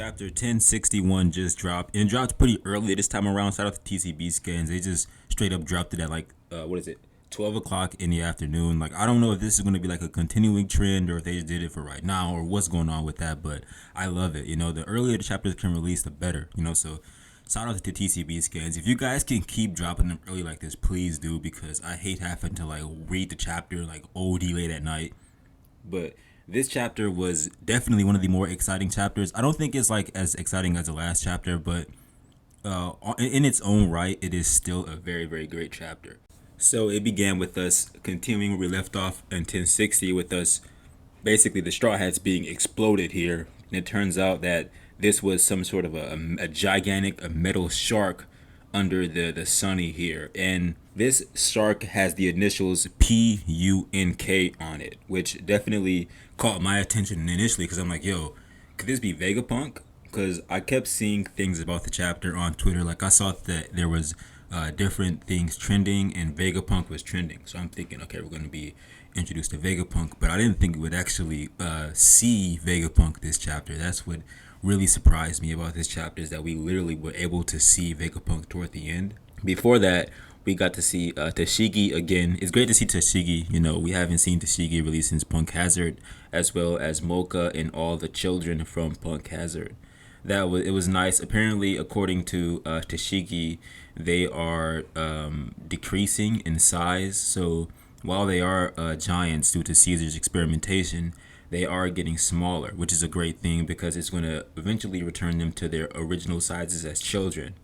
Chapter 1061 just dropped, and it dropped pretty early this time around. Shout out to TCB scans. They just straight up dropped it at like, what is it, 12 o'clock in the afternoon. Like, I don't know if this is going to be like a continuing trend or if they just did it for right now or what's going on with that, but I love it. The earlier the chapters can release, the better, so shout out to TCB scans. If you guys can keep dropping them early like this, please do, because I hate having to like read the chapter like OD late at night. But this chapter was definitely one of the more exciting chapters. I don't think it's like as exciting as the last chapter, but in its own right, it is still a very, very great chapter. So it began with us continuing where we left off in 1060, with us basically the Straw Hats being exploded here. And it turns out that this was some sort of a gigantic metal shark under the sunny here. And this shark has the initials PUNK on it, which definitely caught my attention initially, because I'm like, yo, could this be Vegapunk? Because I kept seeing things about the chapter on Twitter. Like, I saw that there was different things trending, and Vegapunk was trending. So I'm thinking, okay, we're going to be introduced to Vegapunk, but I didn't think we would actually see Vegapunk this chapter. That's what really surprised me about this chapter, is that we literally were able to see Vegapunk toward the end. Before that, we got to see Tashigi again. It's great to see Tashigi. We haven't seen Tashigi really since Punk Hazard, as well as Mocha and all the children from Punk Hazard. It was nice. Apparently, according to Tashigi, they are decreasing in size. So while they are giants due to Caesar's experimentation, they are getting smaller, which is a great thing, because it's going to eventually return them to their original sizes as children.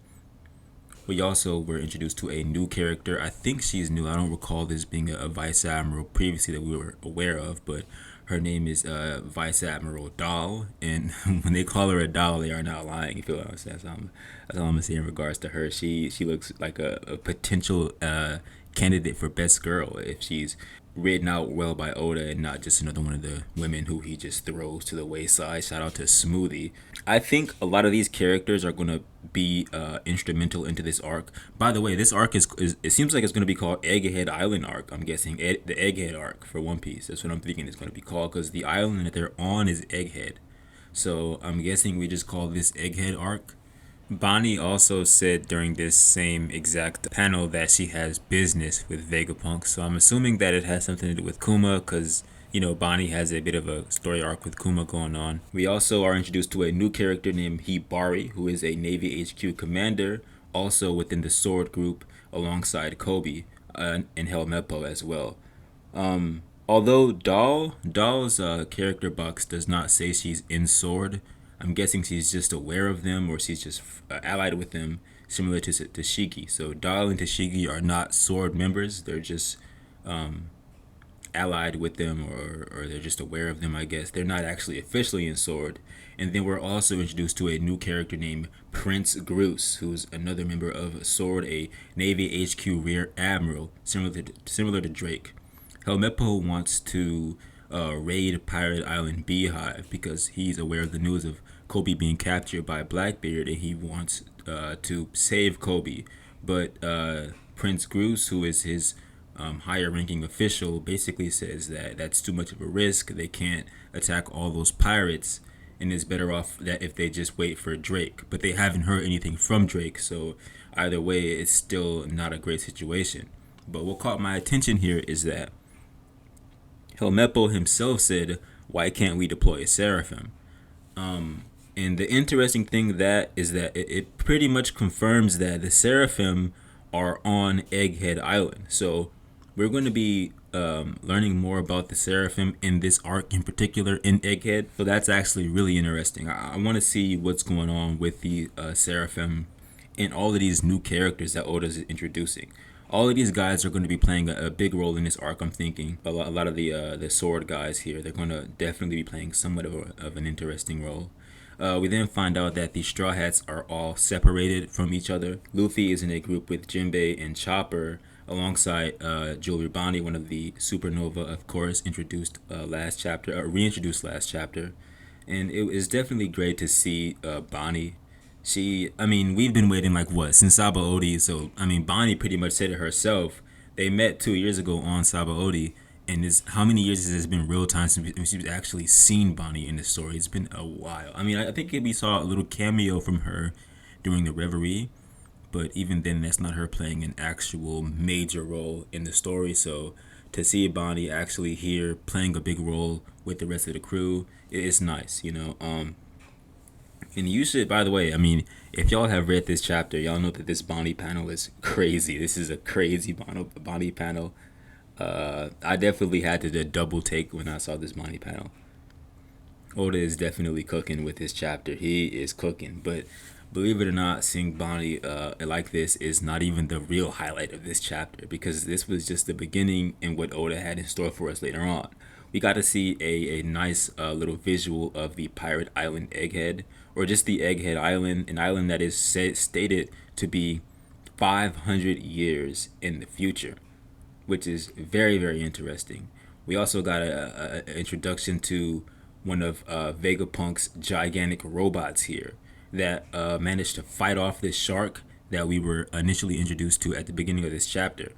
We also were introduced to a new character. I think she's new. I don't recall this being a Vice Admiral previously that we were aware of, but her name is Vice Admiral Doll. And when they call her a doll, they are not lying. You feel what I'm saying? That's all I'm going to say in regards to her. She looks like a potential candidate for best girl if she's written out well by Oda and not just another one of the women who he just throws to the wayside. Shout out to Smoothie. I think a lot of these characters are going to be instrumental into this arc. By the way, this arc is it seems like it's going to be called Egghead Island arc. I'm guessing the Egghead arc for One Piece. That's what I'm thinking it's going to be called, because the island that they're on is Egghead. So I'm guessing we just call this Egghead arc. Bonnie also said during this same exact panel that she has business with Vegapunk, so I'm assuming that it has something to do with Kuma, because Bonnie has a bit of a story arc with Kuma going on. We also are introduced to a new character named Hibari, who is a Navy HQ commander, also within the Sword group, alongside Kobe and Helmeppo as well. Although Doll's character box does not say she's in Sword, I'm guessing she's just aware of them, or she's just allied with them, similar to Tashigi. So Doll and Tashigi are not Sword members. They're just allied with them, or they're just aware of them, I guess. They're not actually officially in Sword. And then we're also introduced to a new character named Prince Groose, who's another member of Sword, a Navy HQ Rear Admiral, similar to Drake. Helmeppo wants to raid Pirate Island Beehive because he's aware of the news of Kobe being captured by Blackbeard, and he wants to save Kobe. But Prince Groose, who is his higher ranking official, basically says that that's too much of a risk. They can't attack all those pirates, and it's better off that if they just wait for Drake. But they haven't heard anything from Drake, so either way, it's still not a great situation. But what caught my attention here is that Helmeppo himself said, "Why can't we deploy a Seraphim?" And the interesting thing is that it pretty much confirms that the Seraphim are on Egghead Island. So we're going to be learning more about the Seraphim in this arc in particular in Egghead. So that's actually really interesting. I want to see what's going on with the Seraphim and all of these new characters that Oda's introducing. All of these guys are going to be playing a big role in this arc, I'm thinking. A lot of the Sword guys here, they're going to definitely be playing somewhat of an interesting role. We then find out that the Straw Hats are all separated from each other. Luffy is in a group with Jinbei and Chopper, alongside Jewelry Bonnie, one of the Supernova, of course, reintroduced last chapter. And it is definitely great to see Bonnie. We've been waiting since Sabaody. So, Bonnie pretty much said it herself. They met 2 years ago on Sabaody, And this, how many years has it been real time since we've actually seen Bonnie in the story? It's been a while. I mean, I think we saw a little cameo from her during the Reverie, but even then, that's not her playing an actual major role in the story. So to see Bonnie actually here playing a big role with the rest of the crew, it's nice, you know. And you should, by the way, I mean, if y'all have read this chapter, y'all know that this Bonnie panel is crazy. This is a crazy Bonnie panel. I definitely had to do a double take when I saw this Bonnie panel. Oda is definitely cooking with his chapter. He is cooking. But believe it or not, seeing Bonnie like this is not even the real highlight of this chapter, because this was just the beginning and what Oda had in store for us later on. We got to see a nice little visual of the Pirate Island Egghead, or just the Egghead Island, an island that is stated to be 500 years in the future, which is very, very interesting. We also got a introduction to one of Vegapunk's gigantic robots here that managed to fight off this shark that we were initially introduced to at the beginning of this chapter.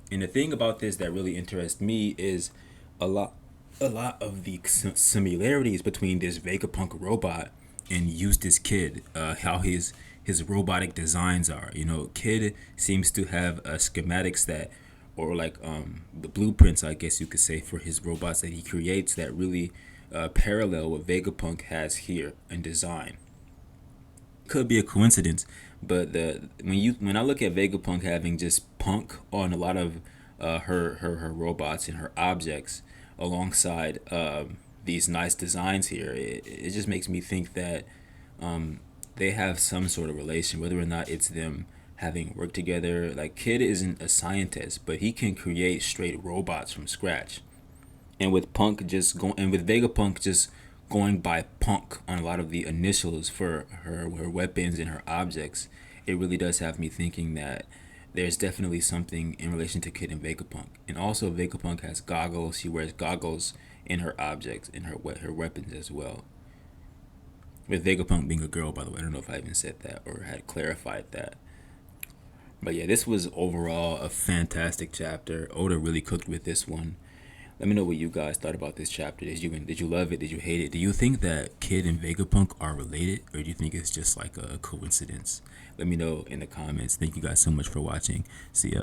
And the thing about this that really interests me is a lot of the similarities between this Vegapunk robot and Eustace Kid, how his robotic designs are. You know, Kid seems to have schematics that, or like the blueprints, I guess you could say, for his robots that he creates that really parallel what Vegapunk has here in design. Could be a coincidence, but when I look at Vegapunk having just punk on a lot of her robots and her objects alongside these nice designs here, it just makes me think that they have some sort of relation, whether or not it's them having worked together. Like, Kid isn't a scientist, but he can create straight robots from scratch. And with Vegapunk just going by Punk on a lot of the initials for her weapons and her objects, it really does have me thinking that there's definitely something in relation to Kid and Vegapunk. And also, Vegapunk has goggles. She wears goggles in her objects, in her weapons as well. With Vegapunk being a girl, by the way. I don't know if I even said that or had clarified that. But yeah, this was overall a fantastic chapter. Oda really cooked with this one. Let me know what you guys thought about this chapter. Did you love it? Did you hate it? Do you think that Kid and Vegapunk are related, or do you think it's just like a coincidence? Let me know in the comments. Thank you guys so much for watching. See ya.